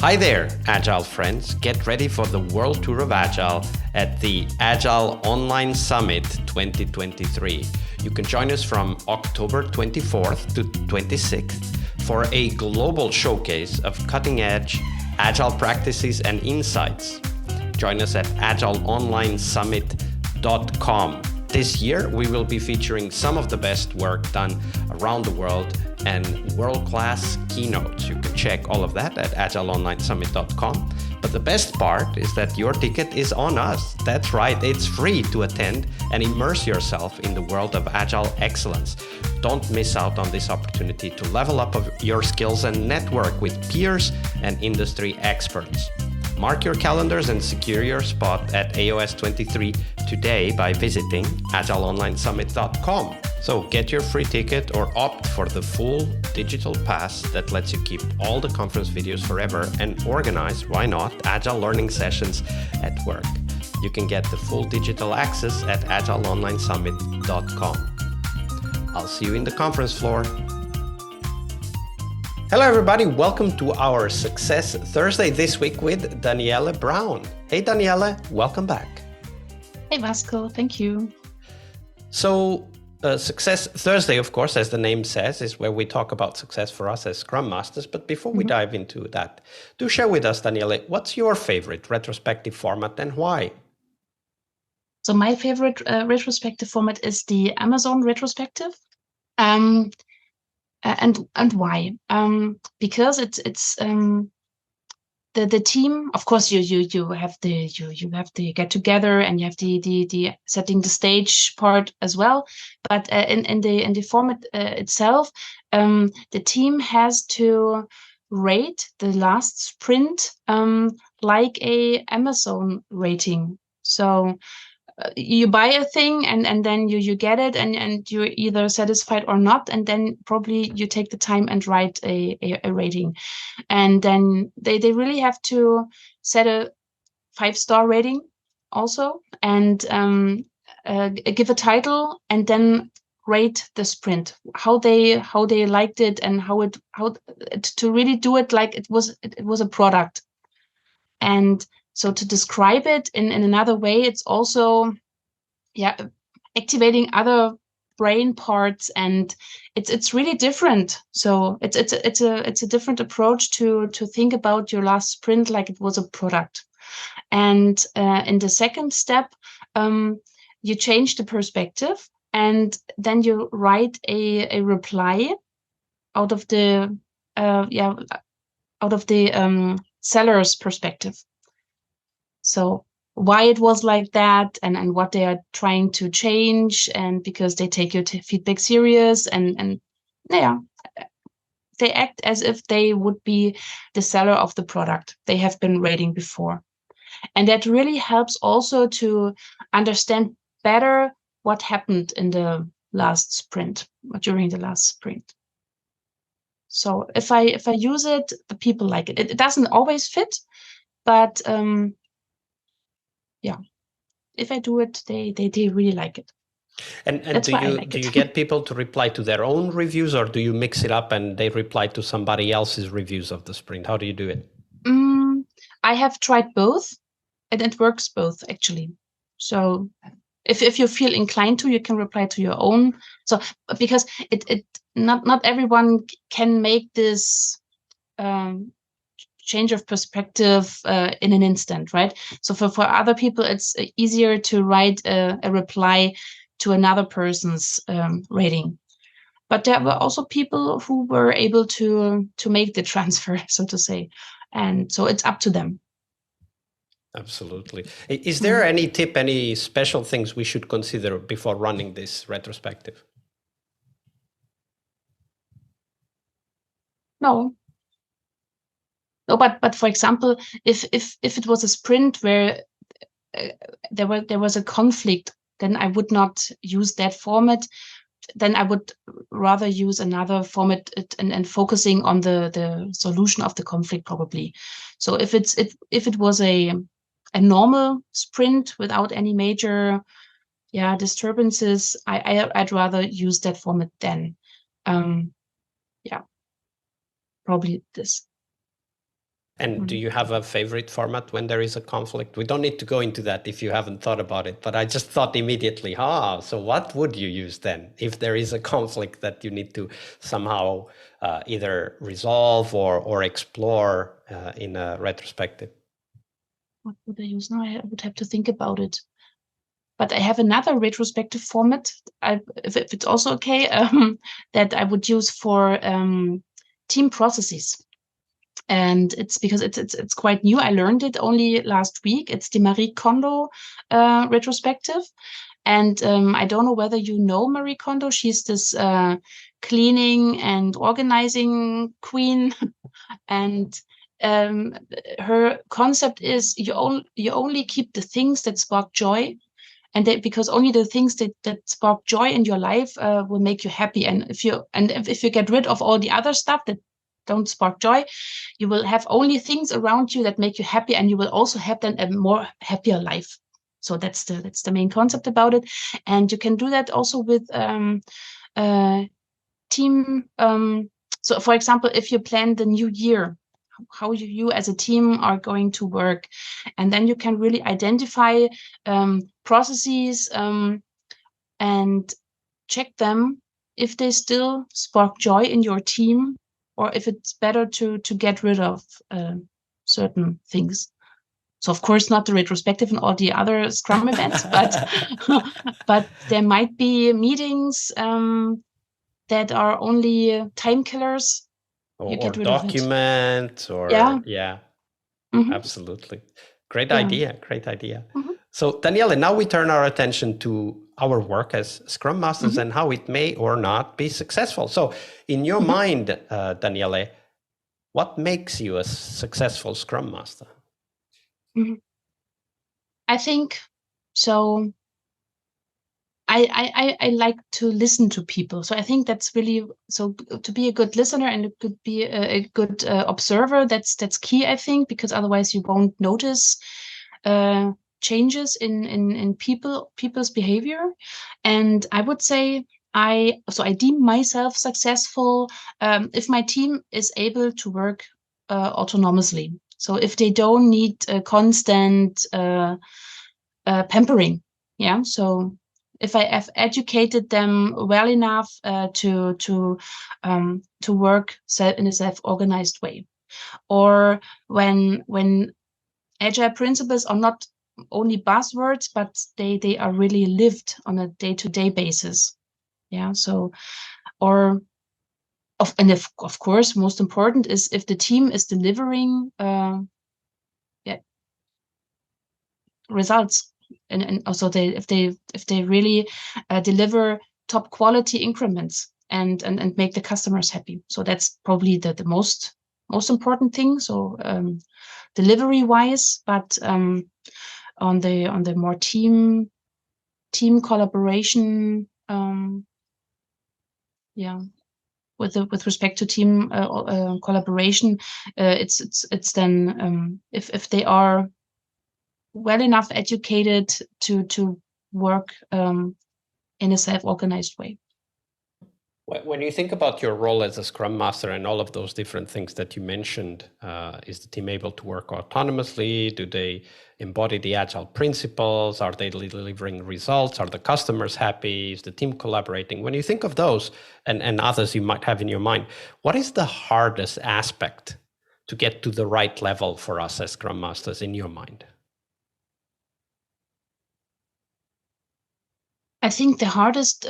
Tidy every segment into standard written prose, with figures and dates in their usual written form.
Hi there, Agile friends. Get ready for the World Tour of Agile at the Agile Online Summit 2023. You can join us from October 24th to 26th for a global showcase of cutting-edge Agile practices and insights. Join us at agileonlinesummit.com. This year, we will be featuring some of the best work done around the world and world-class keynotes. You can check all of that at agileonlinesummit.com. But the best part is that your ticket is on us. That's right, it's free to attend and immerse yourself in the world of Agile excellence. Don't miss out on this opportunity to level up your skills and network with peers and industry experts. Mark your calendars and secure your spot at AOS 23 today by visiting agileonlinesummit.com. So get your free ticket or opt for the full digital pass that lets you keep all the conference videos forever and organize, why not, Agile learning sessions at work. You can get the full digital access at agileonlinesummit.com. I'll see you in the conference floor. Hello everybody, welcome to our Success Thursday this week with Danielle Braun. Hey Danielle, welcome back. Hey Vasco, thank you. So Success Thursday, of course, as the name says, is where we talk about success for us as Scrum Masters. But before we dive into that, do share with us, Danielle, what's your favorite retrospective format and why? So my favorite retrospective format is the Amazon retrospective. And why? Because it's the team. Of course, you have the get together and you have the setting the stage part as well. But in the format itself, the team has to rate the last sprint like a Amazon rating. So you buy a thing and then you get it and you're either satisfied or not, and then probably you take the time and write a rating, and then they really have to set a 5-star rating also, and give a title and then rate the sprint, how they liked it and how to really do it like it was a product. And so to describe it in another way, it's also activating other brain parts, and it's really different. So it's a different approach to think about your last sprint like it was a product. And in the second step, you change the perspective, and then you write a reply out of the seller's perspective. So why it was like that, and what they are trying to change, and because they take your feedback serious, and they act as if they would be the seller of the product they have been rating before. And that really helps also to understand better what happened in the last sprint or during the last sprint. So if I use it, the people like it. It doesn't always fit, but if I do it, they really like it. And do you get people to reply to their own reviews, or do you mix it up and they reply to somebody else's reviews of the sprint? How do you do it? I have tried both, and it works both actually. So if you feel inclined to, you can reply to your own. So because it not everyone can make this change of perspective in an instant, right? So for other people, it's easier to write a reply to another person's rating. But there were also people who were able to make the transfer, so to say. And so it's up to them. Absolutely. Is there any tip, any special things we should consider before running this retrospective? No, but for example, if it was a sprint where there was a conflict, then I would not use that format. Then I would rather use another format and focusing on the solution of the conflict probably. So if it was a normal sprint without any major disturbances, I'd rather use that format then. Probably this. And do you have a favorite format when there is a conflict? We don't need to go into that if you haven't thought about it, but I just thought immediately, so what would you use then if there is a conflict that you need to somehow either resolve or explore in a retrospective? What would I use? Now I would have to think about it. But I have another retrospective format, if it's also okay, that I would use for team processes. And it's because it's quite new. I learned it only last week. It's the Marie Kondo retrospective. And I don't know whether you know Marie Kondo. She's this cleaning and organizing queen. And her concept is you only keep the things that spark joy. And because only the things that spark joy in your life will make you happy. And if you get rid of all the other stuff that don't spark joy, you will have only things around you that make you happy, and you will also have then a more happier life. So that's the main concept about it. And you can do that also with team. So for example, if you plan the new year, how you as a team are going to work, and then you can really identify processes and check them if they still spark joy in your team, or if it's better to get rid of certain things. So of course not the retrospective and all the other Scrum events, but there might be meetings that are only time killers. You Or get rid of it. document, or Yeah. Mm-hmm. Absolutely. Great Yeah. idea. Great idea. Mm-hmm. So Danielle, now we turn our attention to our work as Scrum Masters Mm-hmm. and how it may or not be successful. So in your Mm-hmm. mind, Danielle, what makes you a successful Scrum Master? Mm-hmm. I think so. I like to listen to people. So I think that's really, so to be a good listener and to be a good observer, that's key, I think, because otherwise you won't notice changes in people's behavior. And I would say I deem myself successful if my team is able to work autonomously. So if they don't need constant pampering. Yeah. So if I have educated them well enough to work in a self-organized way, or when agile principles are not only buzzwords, but they are really lived on a day-to-day basis. Yeah. So, or of course, most important is if the team is delivering results, and also if they really deliver top quality increments and make the customers happy. So that's probably the most important thing. So delivery wise, but on the more team collaboration, with respect to team collaboration, it's then if they are well enough educated to work in a self-organized way. When you think about your role as a Scrum Master and all of those different things that you mentioned, is the team able to work autonomously? Do they embody the Agile principles? Are they delivering results? Are the customers happy? Is the team collaborating? When you think of those and others you might have in your mind, what is the hardest aspect to get to the right level for us as Scrum Masters in your mind? I think the hardest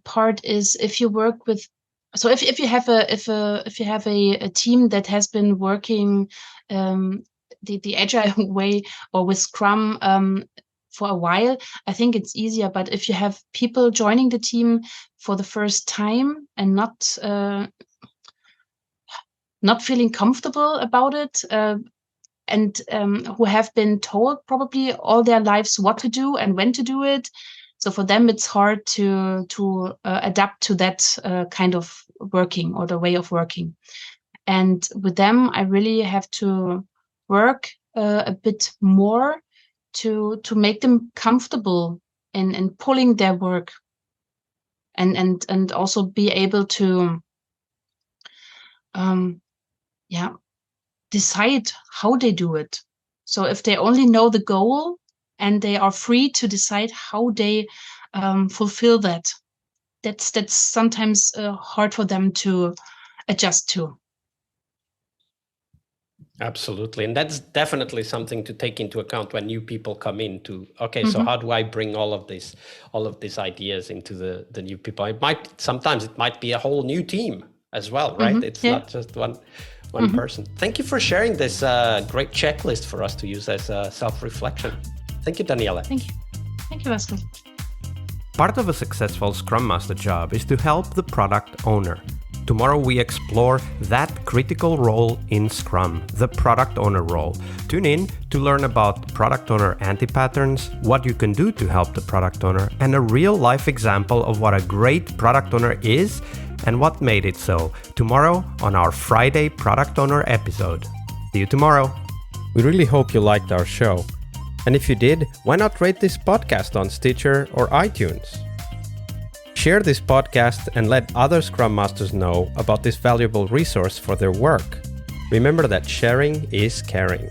part is if you work with, so if you have a team that has been working the agile way or with Scrum for a while, I think it's easier. But if you have people joining the team for the first time and not feeling comfortable about it, and who have been told probably all their lives what to do and when to do it. So for them, it's hard to adapt to that kind of working or the way of working. And with them, I really have to work a bit more to make them comfortable in pulling their work, and also be able to decide how they do it. So if they only know the goal and they are free to decide how they fulfill that, that's sometimes hard for them to adjust to. Absolutely. And that's definitely something to take into account when new people come in to, okay, so how do I bring all of these ideas into the new people? Sometimes it might be a whole new team as well, right? It's not just one person. Thank you for sharing this great checklist for us to use as self-reflection. Thank you, Danielle. Thank you. Thank you, Vasco. Part of a successful Scrum Master job is to help the product owner. Tomorrow we explore that critical role in Scrum, the product owner role. Tune in to learn about product owner anti-patterns, what you can do to help the product owner, and a real-life example of what a great product owner is and what made it so. Tomorrow on our Friday Product Owner episode. See you tomorrow. We really hope you liked our show. And if you did, why not rate this podcast on Stitcher or iTunes? Share this podcast and let other Scrum Masters know about this valuable resource for their work. Remember that sharing is caring.